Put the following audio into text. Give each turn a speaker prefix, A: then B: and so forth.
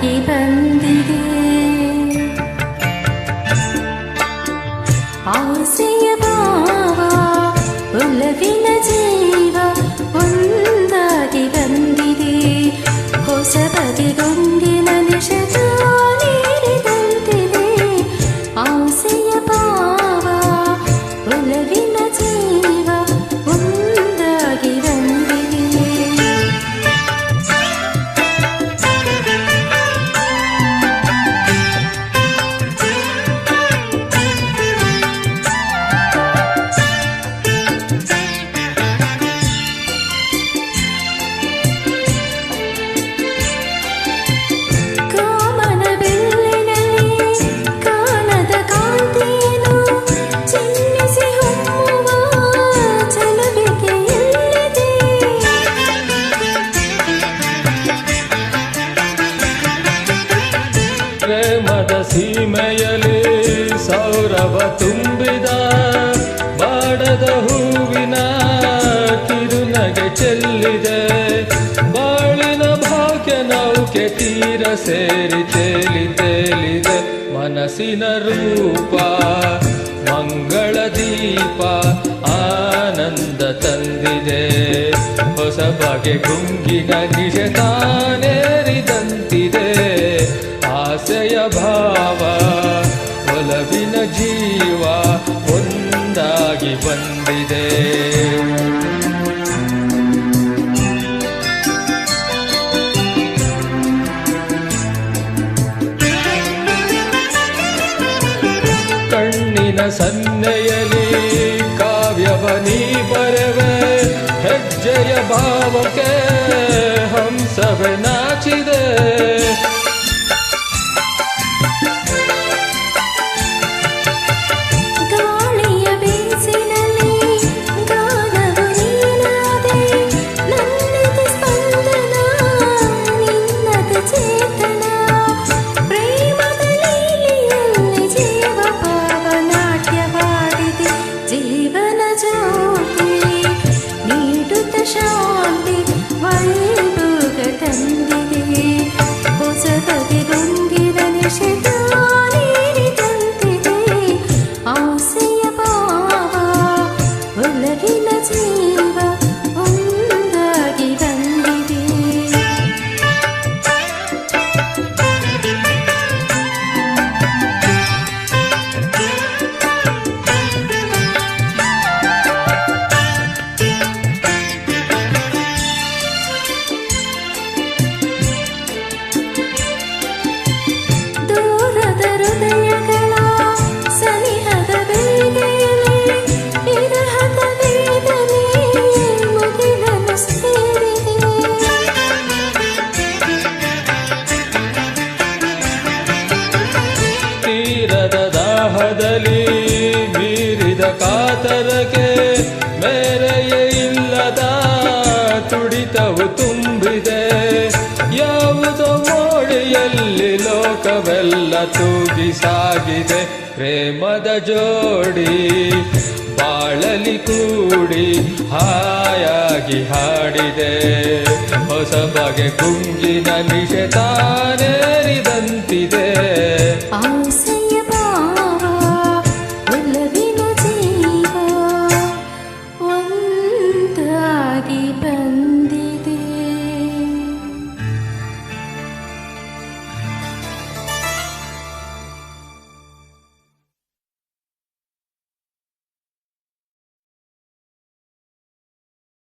A: ಒಂದಾಗಿ ಬಂದಿದೆ ಆಸೆಯ ಭಾವ ಒಲವಿನ ಜೀವ ಒಂದಾಗಿ ಬಂದಿದೆ ಹೊಸ ಬಗೆಗೊಂದಿನ ನಿಶದ ನೀಡಿದಂತಿದೆ ಆಸೆಯ ಭಾವ ಒಲವಿನ ಜೀವ ಒಂದಾಗಿ ಬಂದಿದೆ
B: ಪ್ರೇಮದ ಸೀಮೆಯಲ್ಲಿ ಸೌರಭ ತುಂಬಿದ ಬಾಡದ ಹೂವಿನ ಕಿರುನಗೆ ಚೆಲ್ಲಿದೆ ಬಾಳಿನ ಭಾಗ್ಯ ನೌಕೆ ತೀರ ಸೇರಿ ತೇಲಿದೆ ಮನಸ್ಸಿನ ರೂಪ ಮಂಗಳ ದೀಪ ಆನಂದ ತಂದಿದೆ ಹೊಸ ಬಗೆ ಗುಂಗಿನ ನಿಶತಾನೇರಿದಂತಿದೆ ಆಸೆಯ ಭಾವ ಒಲವಿನ ಜೀವ ಒಂದಾಗಿ ಬಂದಿದೆ ಕಣ್ಣಿನ ಸನ್ನೆಯಲ್ಲಿ ಕಾವ್ಯವ ನೀ ಬರೆವೆ ಹೆಜ್ಜೆಯ ಭಾವಕ್ಕೆ ಹಂಸವೇ ನಾಚಿದೆ
A: ಶಾಂತಿ ವೈಭೋಗ ತಂದಿದೆ ಹೊಸ ಬಗೆಗೊಂದಿನ ನಿಷೇಧ ನೀಡಿದಂತಿದೆ ಆಸೆಯ ಭಾವ ಒಲವಿನ ಜೀವ ಒಂದಾಗಿ ಬಂದಿದೆ
B: ತೀರದ ದಾಹದಲ್ಲಿ ಮೀರಿದ ಕಾತರಕ್ಕೆ ಮೇರೆಯೇ ಇಲ್ಲದ ತುಡಿತವು ತುಂಬಿದೆ ಯಾವುದೋ ಮೋಡಿಯಲ್ಲಿ ಲೋಕವೆಲ್ಲ ತೂಗಿ ಸಾಗಿದೆ ಪ್ರೇಮದ ಜೋಡಿ ಬಾಳಲಿ ಕೂಡಿ ಹಾಯಾಗಿ ಹಾಡಿದೆ ಹೊಸ ಬಗೆ ಗುಂಗಿನ ನಿಶೆ ತಾನೇರಿದಂತಿದೆ